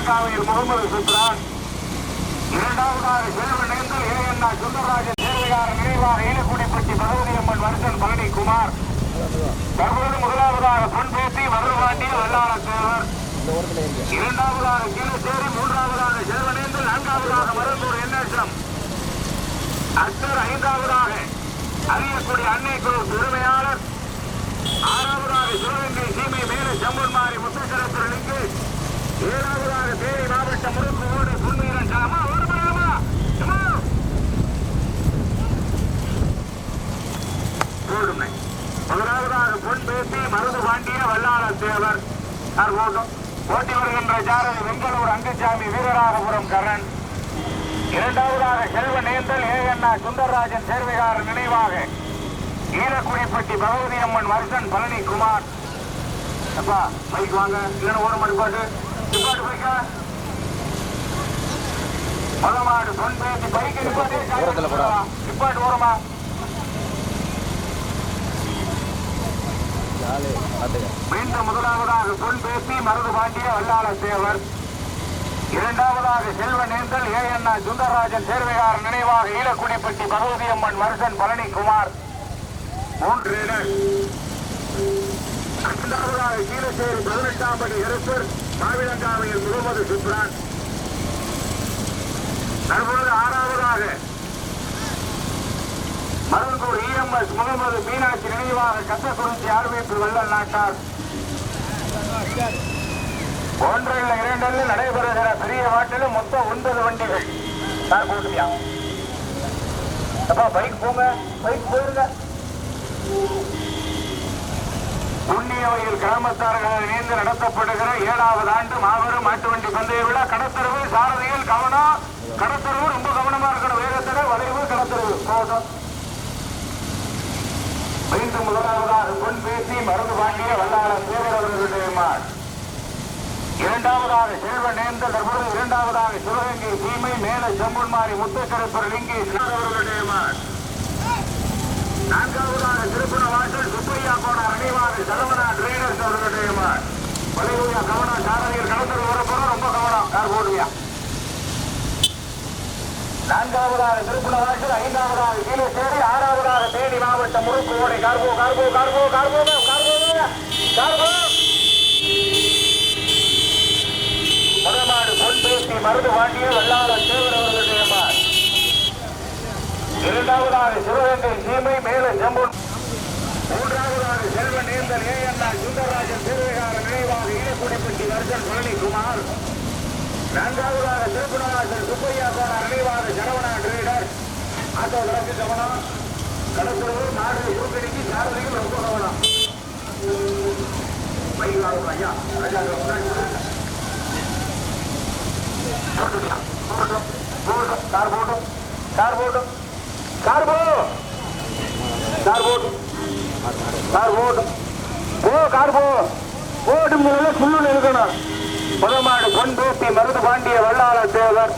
மாவிலங்காவையில் முகமது சுத்ரான். இரண்டாவதாக செல்வநேந்தல் ஏஎன்ஆ சுந்தரராஜன் சேர்வையாளர் நினைவாக ஈழக்குடிப்பட்டி பகவதியம்மன் வருஷன் பழனிக்குமார். தற்போது முதலாவதாக பொன்பேசி மருதுபாண்டிய வல்லாளத்தேவர். இரண்டாவதாக கீழச்சேரி. மூன்றாவதாக செல்வநேந்தல். நான்காவதாக மருந்தூர் என்எஸ்எம் அக்சர். ஐந்தாவதாக அரியக்குடி அன்னை குழு உரிமையாளர். ஆறாவதாக சிவகங்கை சீமை மேல செம்பன்மாரி முத்துக்கரத்திற்கு. ஏழாவதாக தேனி மாவட்ட முறுக்கு ஓடு புன்மீரன் சாமா. முதலாவதாக பொன்பேசி மருதுபாண்டிய வல்லாளர் தேவர். போட்டி வருகின்ற ஜாரதி வெங்கலூர் அங்குசாமி வீரராகபுரம் கரண். இரண்டாவதாக செல்வநேந்தல் ஏஎன்ஆ சுந்தரராஜன் சேர்வையாளர் நினைவாக ஈழக்குடிப்பட்டி பகவதியம்மன் வருஷன் பழனிக்குமார். அப்பா பைக் வாங்க, இல்லைன்னு ஓட மாட்டு நிப்பாட்டு பைக்கா. மொதமாடு பொன்பேசி பைக்கு நிப்பாட்டு ஓரமா. மீண்டும் முதலாவதாக பொன்பேசி மருதுபாண்டிய வல்லாளர் தேவர். இரண்டாவதாக செல்வநேந்தல் ஏஎன்ஆ சுந்தரராஜன் சேர்வையாளர் நினைவாக ஈழக்குடிப்பட்டி பகவதியம்மன் வருஷன் பழனிக்குமார். மூன்று. இரண்டாவதாக கீழச்சேரி 18ஆம் படி எருப்பர் மாவிலங்காவையில் முகமது சுப்ரான். தற்போது ஆறாவதாக மருந்தூர் இஎம்எஸ் முகமது மீனாட்சி நினைவாக கத்தக்குறிச்சி ஆர்வீட்டு வள்ளல் நாட்டார். ஒன்றில் இரண்டில் நடைபெறுகிற பெரிய வாட்டிலும் மொத்தம் 9 வண்டிகள். சார் போட்டுவியா அப்பா பைக் போங்க, பைக் போயிருங்க. புண்ணியவையில் கிராமத்தார்கள் இணைந்து நடத்தப்படுகிற 7வது ஆண்டு மாபெரும் மாட்டு வண்டி பந்தய விழா. கடத்தரவு சாரதியில் கவனம். கடத்தரவு ரொம்ப கவனமா இருக்கணும். வேகத்தட வளைவு கடத்தரவு போதும். மீண்டும் முதலாவதாக பொன்பேசி மருதுபாண்டிய வல்லாளர் தேவர் அவர்களுடைய மாட். இரண்டாவதாக செல்வநேந்தல். தற்போது இரண்டாவதாக சிவகங்கை சீமை மேல செம்பன்மாரி முத்துக்கரப்பர் லிங்கேஷ் அவர்களுடைய மாட். நான்காவதாக திருப்பணவாசல் சுப்பையா கோணார் நினைவாக சரவணா டிரைடர்ஸ் அவர்களுடைய மாட். வளைவுயா கவனம். சாரதியில் கடத்தல் வரப்போறோம், ரொம்ப கவனம். யார் போடுவியா. நான்காவதாக திருப்பணவாசல். ஐந்தாவதாக கீழச்சேரி. ஆறாவதாக தேனி மாவட்ட முறுக்கு ஓடை. கார்போ கார்போ கார்போ கார்போ கார்போ. முதலாடு பொன்பேசி மருதுபாண்டிய வல்லாளர் தேவர் அவர்களுடைய மாட். இரண்டாவதாக சிவகங்கை சீமை மேல செம்பூர். மூன்றாவதாக செல்வநேந்தல் ஏஎன்ஆ சுந்தரராஜன் சேர்வையாளர் நினைவாக ஈழக்குடிப்பட்டி வருஷன் பழனிக்குமார். நான்காவதாக திருப்பணவாசல் சுப்பையா கோணார் நினைவாக சரவணா டிரைடர். ஆட்டோ கிடக்கு கவனம். கடத்தூர் நாடு ஊக்கடிக்கு சாரதிகள் ரொம்ப கவனம். ஐயா கார் போட்டும் கார் போட்டும் கார் போ கார் போட்டும் கார் போட்டும் போ கார் போ போட்டும் சுள்ளு இருக்கணும். முதமாடு பொன்பேசி மருதுபாண்டிய வல்லாளர் தேவர்.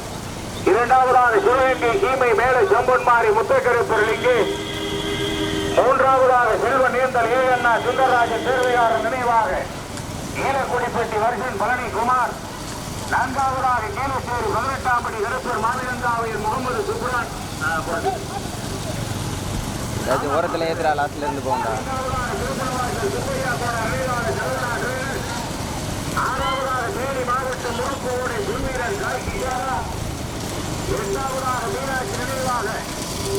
இரண்டாவதாக சிவகங்கை சீமை மேல செம்பன்மாரி முத்துக்கரப்பர் லிங்கேஷ். மூன்றாவதாக செல்வநேந்தல் ஏஎன்ஆ சுந்தரராஜன் சேர்வையாளர் நினைவாக ஈழக்குடிப்பட்டி வருஷன் பழனிக்குமார். நான்காவதாக கீழச்சேரி 18ஆம் படி எருப்பர் மாவிலங்காவையில் முகமது சுப்ரான். ஓரத்தில் ஏத்துறா லாஸ்ட்ல இருந்து போண்டா. ஆறாவதாக தேனி மாவட்ட முறுக்கு ஓடை புன்மீரன் காய்கிஜாரா. எட்டாவதாக மீனாட்சி நினைவாக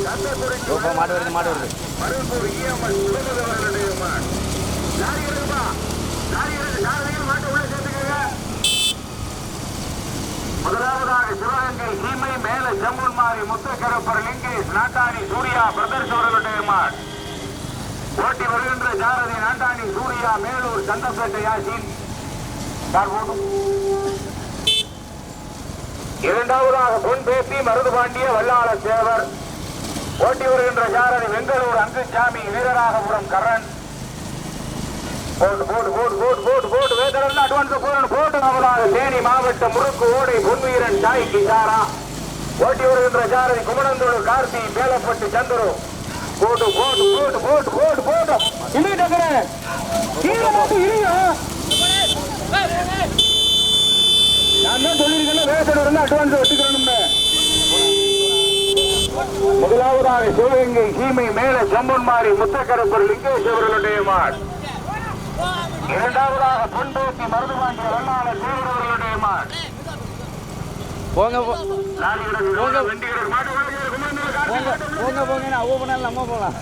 கத்தக்குறிச்சி மாடு வருது மாடு வருது. மருந்தூர் இஎம்எஸ் முகமது அவர்களுடைய மாட். லாரி இருக்குப்பா, லாரி இருக்கு. சாரதிகள் மாட்டை உள்ள சேர்த்துக்கங்க. முதலாவதாக சிவகங்கை சீமை மேல செம்பன்மாரி முத்துக்கரப்பர் லிங்கேஷ் நாட்டாணி சூர்யா பிரதர்ஸ் அவர்களுடைய மாட். போட்டி வருகின்ற ஜாரதி நாட்டாணி சூர்யா மேலூர் சந்தப்பேட்டை யாசின். இரண்டாவதாக பொன்பேசி மருதுபாண்டிய வல்லாளர் தேவர். போட்டி வருகின்ற ஜாரதி வெங்கலூர் அங்குசாமி வீரராகபுரம் கரண். தேனி மாவட்ட முறுக்கு ஓடை பொன்வீரன் சாய் கிசாரா. ஓட்டி வருகின்ற ஜாரதி குமணந்தோடு கார்த்தி மேலப்பட்டு சந்துரு. போட்டு போட்டு போட்டு போட்டு போட்டு போட்டு அண்ணன் சொல்லியிருக்கேன் வேகத்தோட இருந்து அட்வான்ஸ் வச்சுக்கணும்னு. முதலாவதாக சிவகங்கை சீமை மேல செம்பன்மாரி முத்தக்கரப்பர் லிங்கேஷ் அவர்களுடைய மாட். இரண்டாவதாக பொன்பேத்தி மருதுபாண்டிய வல்லாளர் தேவரவர்களுடைய மாட். போங்க வெண்டிகர் மாட்டு போங்க போங்க அவ்வளோ போனாலும் நம்ம போகலாம்.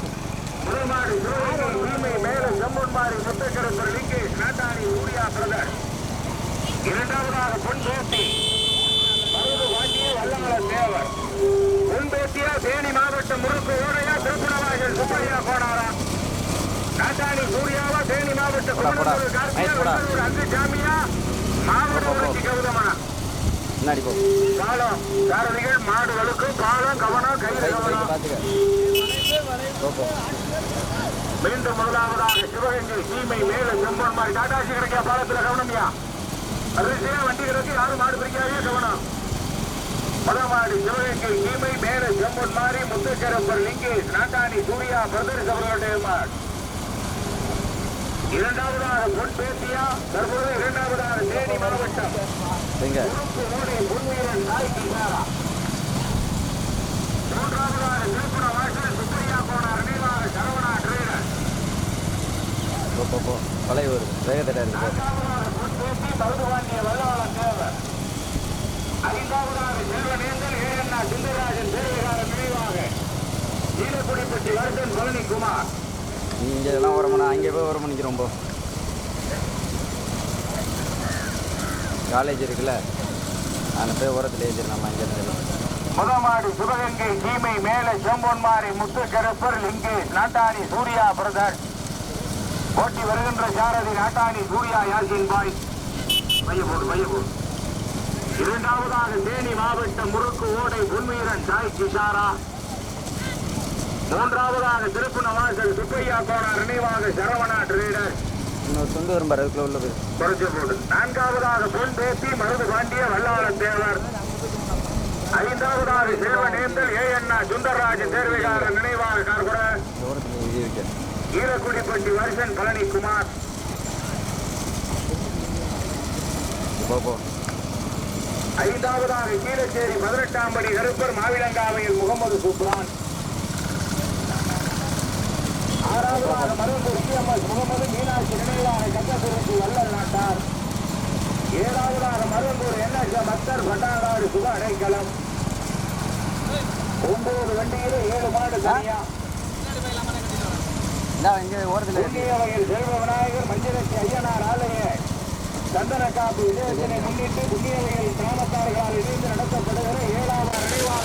முதல் மாடு சிவகங்கை சீமை மேல செம்பன்மாரி முத்தக்கரப்பர் லிங்கேஷ் நாட்டாணி சூர்யா பிரதர். இரண்டாவதாக பொன்பேத்தி மருதுபாண்டிய வல்லாளர் தேவர். பொன்பேத்தியா தேனி மாவட்டம் முறுக்கு ஓடையா திருப்புணவாசல் சுப்பையா கோனாரா. நாட்டாணி சூர்யாவா தேனி மாவட்டம் அங்குசாமியா மாவட்ட உறுதி கௌதமனா. முன்னாடி போ. காலம் சாரதிகள் மாடுகளுக்கு காலம் கவனம் கைது கவனம். மீண்டும் முதலாவதாக சிவகங்கை சீமை மேல செம்பன்மாரி டாடாசி கிடைக்க பாலத்துல கவனம்யா. அரிசியா வண்டி கிடக்கு யாரும் மாடு பிடிக்காதே கவனம். முதமாடி சிவகங்கை சீமை மேல செம்பன்மாரி முத்துக்கரப்பர் லிங்கேஷ் நாட்டாணி சூர்யா பிரதர்ஸ் அவர்களுடைய மாடு. இரண்டாவதாக பொன்பேத்தியா தற்போது இரண்டாவதாக தேனி மாவட்டம் பொன்வீரன் நாய்க்கிசாரா. மூன்றாவதாக திருப்புணவாசல் சுப்பையா கோனார் நினைவாக சரவணா ட்ரேடர். பழைய ஒரு வேகத்தடை இருக்கு. நான்காவதாக பொன்பேத்தி மருதுபாண்டிய வல்லாளர் தேவர். ஐந்தாவதாக செல்வநேந்தல் ஏஎன்ஆ சுந்தரராஜன் தேவைகாரன் நினைவாக ஈழக்குடிப்பட்டி வருடன் பழனிக்குமார். இங்கே இதெல்லாம் ஒரு மணி அங்கே போய் ஒரு மணிக்கு ரொம்ப காலேஜ் இருக்குல்ல அந்த போய் ஓரத்தில் ஏஞ்சிரு நம்ம இங்கே முதமாடு சிவகங்கை சீமை மேல செம்பொன்மாரி முத்துக்கரப்பர் லிங்கேஷ் நாட்டாணி சூர்யா பிரதர். போட்டி வருகின்ற சாரதி நாட்டாணி சூர்யா யாசின் பாய். மையபோடு. இரண்டாவதாக தேனி மாவட்டம் முறுக்கு ஓடை பொன்வீரன் சாய் கிஷாரா. மூன்றாவதாக திருப்புணவாசல் சுப்பையா கோனார் நினைவாக சரவணா ட்ரேடர். இன்னொரு சொந்த வரும் அதுக்குள்ள உள்ள போய் குறைச்சு போடு. நான்காவதாக பொன்பேத்தி மருதுபாண்டிய வல்லாளர் தேவர். ஐந்தாவதாக சிவநேந்தல் ஏஎன்ஆ சுந்தரராஜன் தேர்வைகாரர் நினைவாக கார்புர ஈரக்குடிப்பட்டி வருஷன் பழனிக்குமார். ஐந்தாவதாக கீழச்சேரி 18ஆம் படி கருப்பர் மாவிலங்காவையில் முகமது சுப்ரான். ஆறாவதாக மருந்தூர் சிஎம்எஸ் முகமது மீனாட்சி நினைவாக கட்டசுரத்து வல்லல் நாட்டார். ஏழாவதாக மருந்தூர் என்எஸ் மத்தர் பட்டாங்காடு சுக அடைக்கலம். 9 வண்டியிலே 7 மாடு தனியா. வகையில் செல்வ விநாயகர் மஞ்சளத்தி ஐயனார் ஆலய சந்தன காப்பு விஜயத்தினை முன்னிட்டு புண்ணிய வகையில் கிராமத்தார்களால் இணைந்து நடத்தப்படுகிற 7வது நினைவாக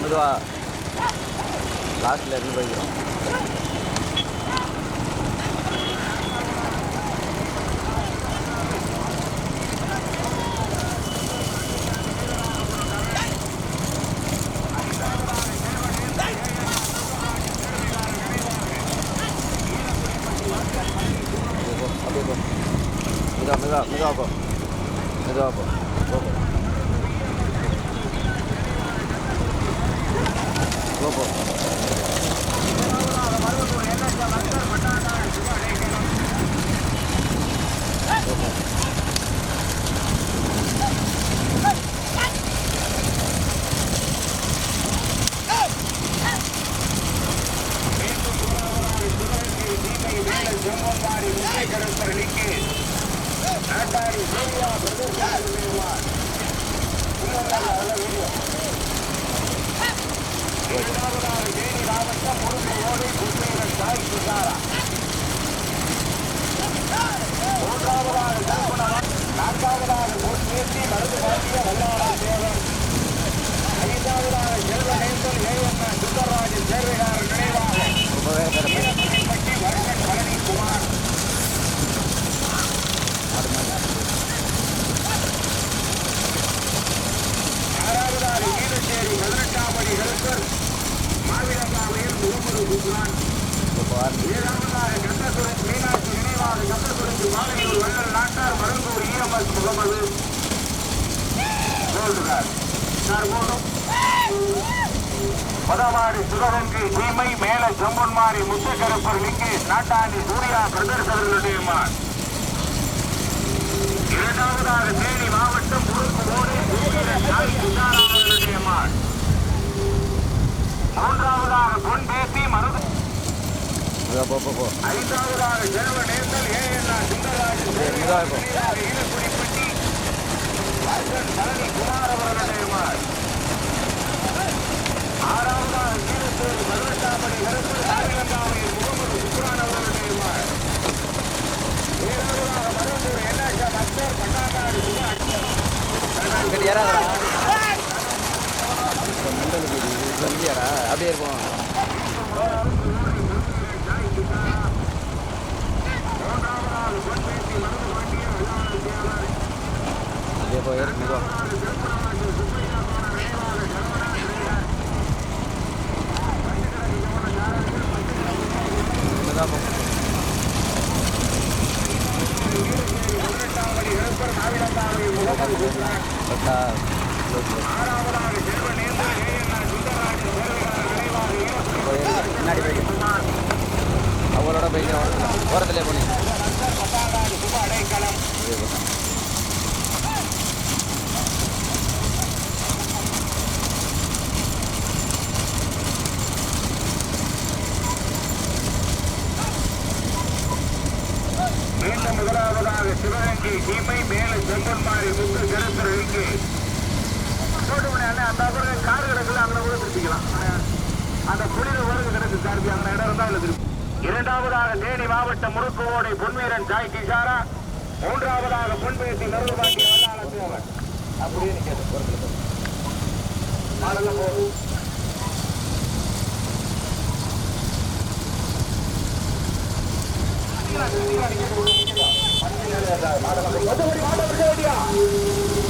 மெதுவா லாஸ்ட்ல இருந்து போய்க்கிறோம். மெதுவா போ. முகமது முதமாடி சிவகங்கை சீமை மேல செம்பொன்மாரி முத்துக்கருப்பர் லிங்கேஷ் நாட்டாண்டி சூர்யா பிரதர்ஸ் அவர்களுடைய மான். இரண்டாவதாக தேனி மாவட்டம் முறுக்கு ஓடி அவர்களுடைய மான். மூன்றாவதாக பொன் பேசி மருது. ஐந்தாவதாக செல்வ நேர்ந்தல் ஏஎன்ஆர் சுந்தரராஜன் ஈரக்குடிப்பட்டி பழனி குமார் அவர்களுடைய மான். ஆறாவதாக கீழத்தூர் பதினெட்டாம்படி கருப்பு ஆரியங்காவையில் முகமது சுப்ரான் அவர்களுடைய மான். ஏழாவதாக மருந்தூர் என்எஸ்எம் அக்பர் பட்டாக்காடு அப்படியே இருக்கும். அப்படியே போய் முன்னாடி போய் அவங்களோட போய் ஓரத்திலே போனீங்க. மீண்டும் முதலாவதாக சிவகங்கை சீமை மேல செம்பன்மாரி முத்து கருப்பர் லிங்கேஷ் போட்டு அந்த அப்புறம் கார் கிடக்குல அங்கே கூட திருப்பிக்கலாம். அந்த புனித வருது கிடக்கு சார்பி அந்த இடம் இருந்தா இல்லை திருப்பி. இரண்டாவதாக தேனி மாவட்டம் முறுக்கு ஓடை பொன்வீரன் சாய் கிஷாரா. மூன்றாவதாக பொன்பேசி நருபாண்டி வல்லாளத்தேவன். அப்படியே நிற்கிறது மாடல போகும்.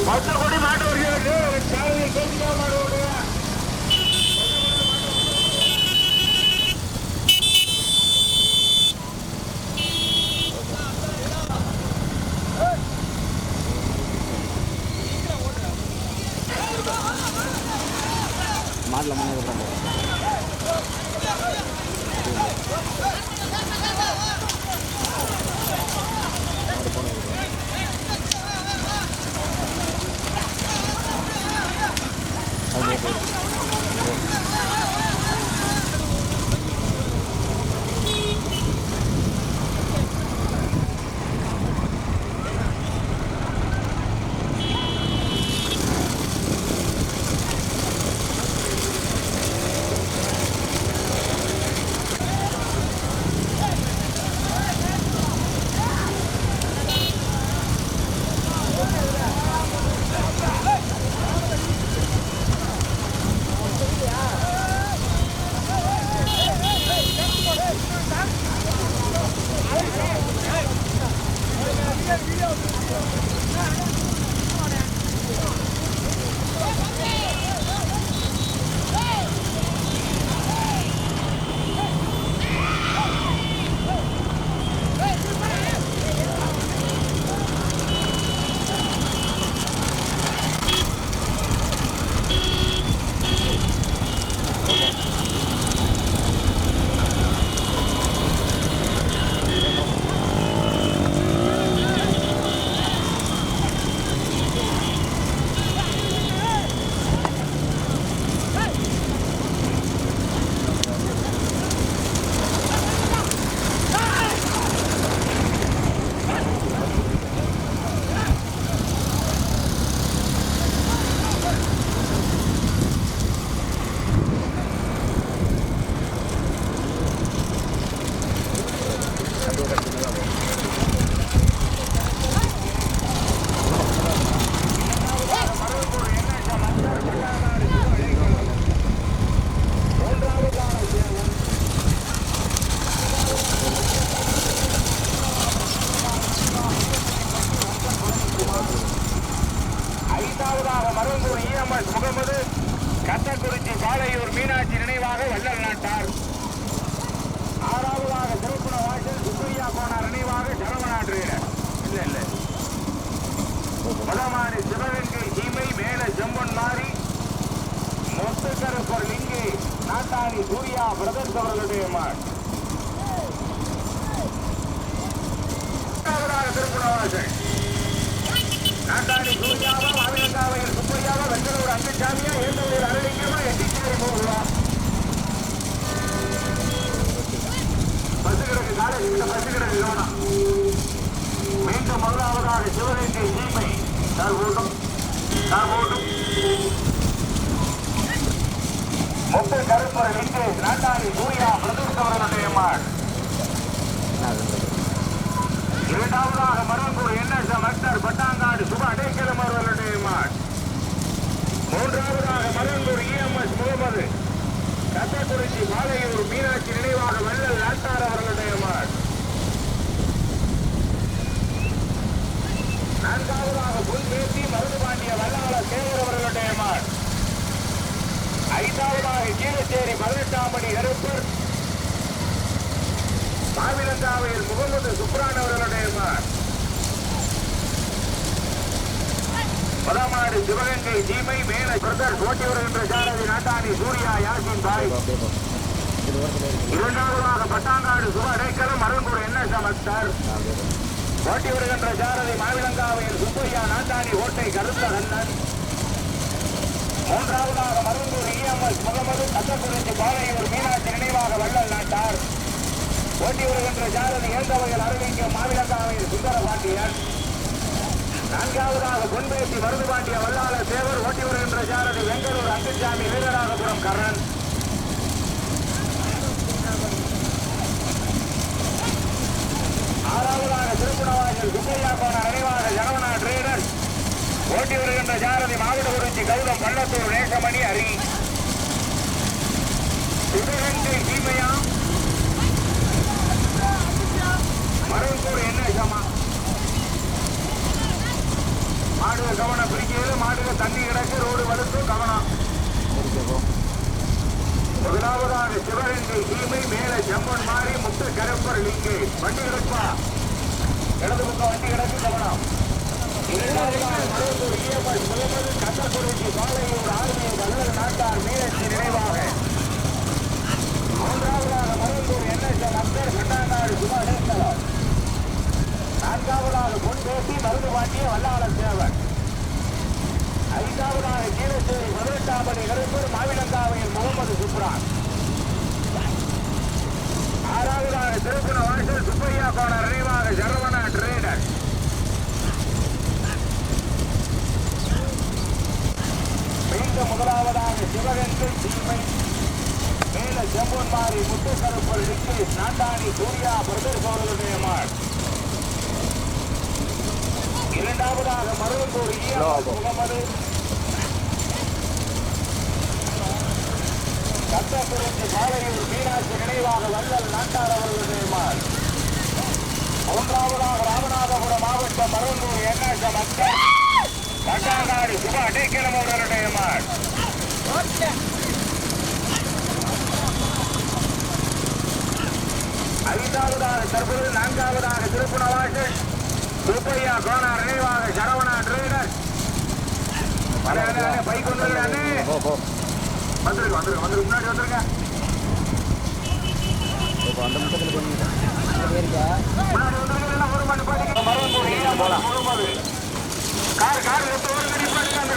மற்றபடி மாட்டவர்கள் சாலையில் பேசிக்கா மாடுவோடைய மாடல முன்னே கட்டக்குறிச்சி பாளையூர் மீனாட்சி நினைவாக வள்ளல் நாட்டார். ஆறாவதாக திருப்புண வாசல் சுப்பையா போனார் நினைவாக ஜனமநாடு. இல்ல முதமாடி சிவகங்கை சீமை மேல செம்பன் மாறி முத்துக்கருப்பர் லிங்கி நாட்டாணி சூர்யா பிரதர்ஸ் அவர்களுடைய மாட். திருப்புணவாசல் நாட்டாணி சூர்யாவா மாவிலங்காவையில் சுப்பையாவா வெங்கடூர் அங்குசாமியா ஏந்தூர் அரளிங்கமா எட்டிச்சேரி போகுவா பஸ் கிடக்கு காலேஜ் கிட்ட பஸ் கிடக்கு கவனம். மீண்டும் முதலாவதாக சிவகங்கை சீமை போட்டும் முத்து கருப்பர் லிங்கு நாட்டாணி சூர்யா பிரதர்ஸ் அவர்களுடைய மாட். இரண்டாவதாக மருங்கூர் என்எஸ்எம் அக்தர் பட்டாங்காடு சுப அடைக்கலம் அவர்களுடைய மாட். மூன்றாவதாக மருங்கூர் இஎம்எஸ் முகமது கத்தக்குறிச்சி பாலையூர் மீனாட்சி நினைவாக வள்ளல் நாட்டார் அவர்களுடைய மாட். நான்காவதாக புல்பேசி மருதுபாண்டிய வல்லாள சேகர் அவர்களுடைய மாட். ஐந்தாவதாக கீழச்சேரி 18ஆம் படி கருப்பர் மாவிலங்காவையில் முகமது சுப்ரான் அவர்களுடைய மாட். முதமாடு சிவகங்கை சீமை மேல பிரதர் போட்டி வருகின்ற சாரதி நாட்டாணி சூர்யா யாசின் பாய். இரண்டாவதாக பட்டாங்காடு சுப அடைக்கலம் மருங்கூர் என்எஸ்எம் அக்தர் போட்டி வருகின்ற சாரதி மாவிலங்காவையில் சுப்பையா நாட்டாணி ஓட்டை கருத்த கண்ணன். மூன்றாவதாக மருங்கூர் இஎம்எஸ் முகமது கத்தக்குறிச்சி பாலையூர் மீனாட்சி நினைவாக வள்ளல் நாட்டார் ஓட்டி வருகின்ற சாரதி ஏந்தவர்கள் அருளிங்கம் மாவிலங்காவையில் சுந்தர பாண்டியன். நான்காவதாக பொன்பேசி மருதுபாண்டிய வல்லாள தேவர் ஓட்டி வருகின்ற சாரதி வெங்கடூர் அங்குசாமி வீரராகபுரம் கரண். ஆறாவதாக திருப்புணவாசல் சுப்பையா கோண நினைவாக ஜனவனா டிரேடர் ஓட்டி வருகின்ற சாரதி மாவட்டகுறிச்சி கௌதம் பள்ளத்தூர் நேசமணி அரி. சிவகங்கை சீமையா மருங்கூர் என்ன சமா மாடுக கவனம் பிரிக்கையில மாடுக தண்ணி கிடக்கு ரோடு வலுத்து கவனம். முதலாவதாக சிவகங்கை சீமை மேல செம்மன் மாறி முத்து கருப்பர் லிங்கு வண்டி கிடப்பா இடது பக்கம் வண்டி கிடக்கு கவனம். இரண்டாவதாக மருங்கூர் இஎம்எஸ் முகமது கத்தக்குறிச்சி பாலையூர் ஆர்மியூர் வள்ளல் நாட்டார் மீனாட்சி நினைவாக. மூன்றாவதாக மருங்கூர் என்எஸ்எம் அக்தர் பட்டாங்காடு சுப அடைக்கலம். நான்காவதாக பொன்பேசி மருதுபாண்டிய வல்லாள சேவன். ஐந்தாவதாக கீழச்சேரி 18ஆம் படி கருப்பர் மாவிலங்காவையில் முகமது சுப்ரான். ஆறாவதாக திருப்புணவாசல் சுப்பையா கோண நினைவாக ஜரவனா டிரேடர். மீண்டும் முதலாவதாக சிவகங்கை சீமை மேல செம்பொன்மாரி முத்துக்கருப்பர் லிங்கு நாட்டாணி சூர்யா பிரதர்ஸ் அவர்களுடைய மாட். இரண்டாவதாக மருங்கூர் இஎம்எஸ் முகமது கத்தக்குறிச்சி பாலையூர் மீனாட்சி நினைவாக வள்ளல் நாட்டார் அவர்களுடைய மாட். மூன்றாவதாக ராமநாதபுரம் மாவட்டம் மருங்கூர் என்எஸ்எம் அக்தர் பட்டாங்காடு சுப அடைக்கலம் அவர்களுடைய மாட். ஐந்தாவதாக தற்போது நான்காவதாக திருப்புணவாசல் சுப்பையா கோனார் நினைவாக சரவணா டிரேடர். பைக் வந்துருங்க முன்னாடி வந்துருங்க. முன்னாடி வந்துருங்க ஒரு மணி பாருங்க. கார் கார் ஒரு மணி பாருங்க அந்த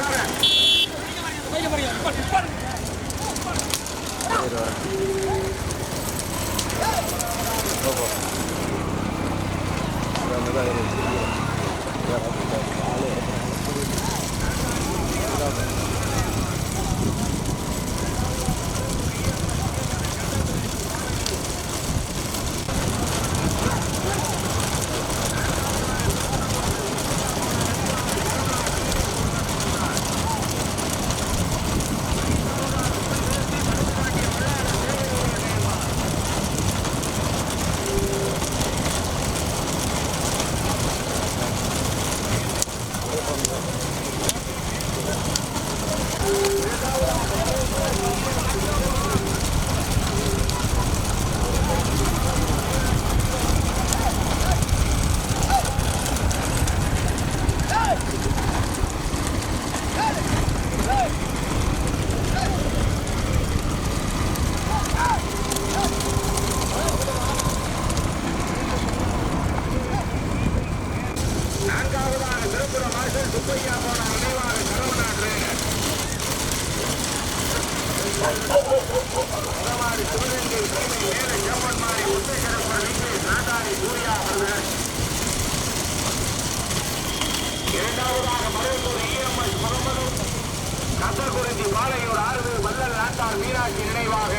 நாட்டார் மீனாட்சி நினைவாக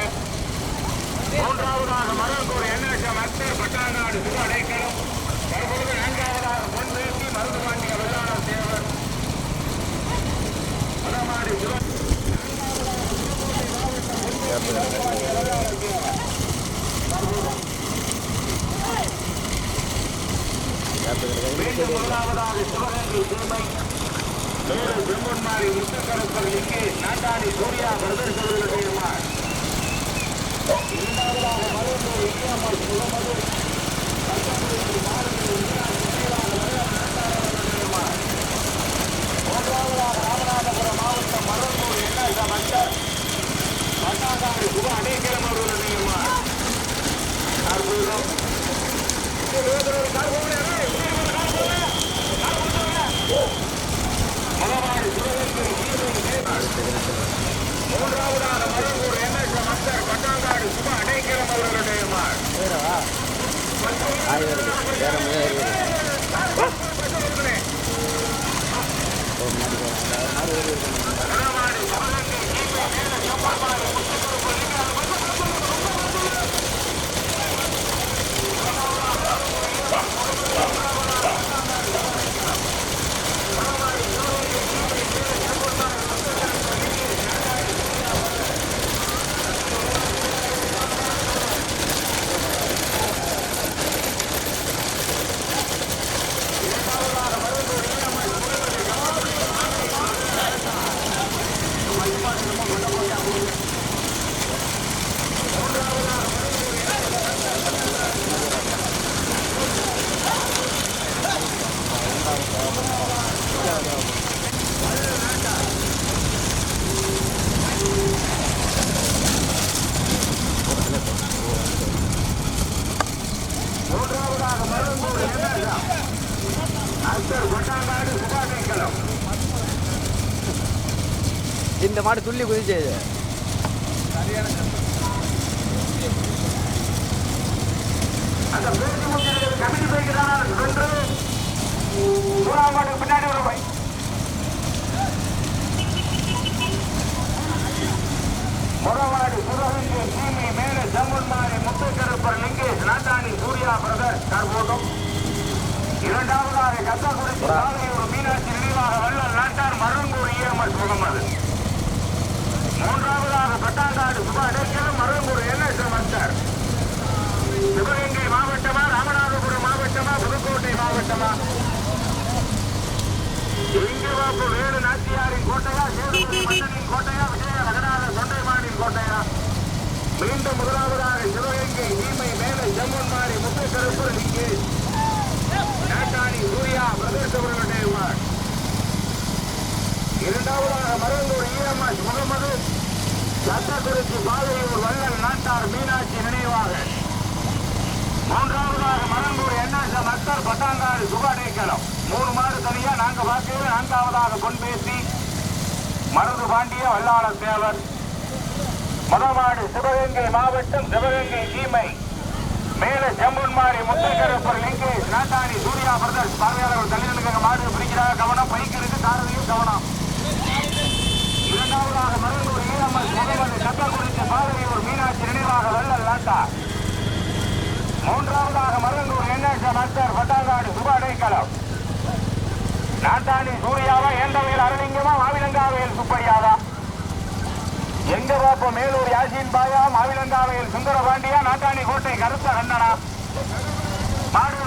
மூன்றாவதாக மருங்கூர் என்எஸ்எம் அக்தர் பட்டாநாடு சுப அடைக்கலம் தற்பொழுது நான்காவதாக பொன்வேட்டி மருதுபாண்டிய வெள்ளாளர் தேவர் வடமாடி மீண்டும் முதலாவதாக சிவகங்கை சீமை வேறு பிரம்மன்மாரி முத்தக்கரப்பர் இங்கே நாட்டாடி சூர்யா பிரதர் சோதரர் இரண்டாவதாக மருந்தூர் இந்தியாமல் முகமது மூன்றாவதாக ராமநாதபுரம் மாவட்டம் மருந்தூர் என்எஸ்எம் அக்தர் பட்டாங்காடு சுப அடைக்கலம் அவர்கள் நிலையமார் அற்புதம் மூன்றாவதாக மருங்கூர் என்எஸ்எம் அக்தர் பட்டாங்காடு சுப அடைக்கலம் அவர்களுடைய இந்த மாடு துள்ளி குதிச்சு பின்னாடி ஒரு பை முறவாடி சிவகங்கை சீமை மேல ஜம்முன்மாரி முத்துக்கருப்பர் லிங்கேஷ் நாட்டாணி சூர்யா பிரதர் தற்போதும் இரண்டாவதாக கத்தகுறிச்சி சாலையூர் மீனாட்சி நினைவாக வள்ளல் நாட்டார் மருங்கூர் இஎம்எஸ் முகமது மூன்றாவதாக பட்டாங்காடு சுப அடைக்கலம் மருங்கூர் என்எஸ்எம் அக்தர் சிவகங்கை மாவட்டமா ராமநாதபுரம் மாவட்டமா புதுக்கோட்டை மாவட்டமா இங்குவாப்பு வேலு நாச்சியாரின் கோட்டையா சேதுபதி மன்னனின் கோட்டையா விஜய ரகநாத தொண்டைமானின் கோட்டையா மீண்டும் முதலாவதாக சிவகங்கை சீமை மேல ஜம்முன்மாரி முத்துக்கருப்பர் லிங்கேஷ் நாட்டாணி சூர்யா பிரதேச அவர்களுடைய இரண்டாவதாக மருந்தூர் இஎம்எஸ் முகமது சட்டக்குறிச்சி பாதையூர் வள்ளல் நாட்டார் மீனாட்சி நினைவாக மூன்றாவதாக மருந்தூர் என்எஸ்எம் அக்தர் பட்டாங்காடு சுப அடைக்கலம் மூணு மாடு தனியா நாங்க பார்க்கவே நான்காவதாக பொன்பேசி மருது பாண்டிய வல்லாளர் தேவர் மதமாடு சிவகங்கை மாவட்டம் சிவகங்கை சீமை மேல செம்பொன்மாரி முத்துக்கருப்பர் லிங்கேஷ் நாட்டாணி சூர்யா பிரதர்ஸ் பார்வையாளர்கள் தள்ளினுக்கு மாடு பிடிக்கிறாங்க கவனம் பைக்கு இருக்கு காரதையும் கவனம் இரண்டாவதாக மருந்தூர் இஎம்எஸ் முகமது கத்தக்குறிச்சி பாதையூர் மீனாட்சி நினைவாக வள்ளல் நாட்டார் மூன்றாவதாக மருந்தூர் என்எஸ்எம் அக்தர் பட்டாங்காடு சுப அடைக்கலம் நாட்டாணி சூர்யாவா ஏந்தவையில் அரளிங்கமா மாவிலங்காவையில் சுப்பையாவா எங்க பாப்ப மேலூர் யாசின் பாயா மாவிலங்காவையில் சுந்தர பாண்டியா நாட்டாணி கோட்டை கருத்த கண்ணனா மாடு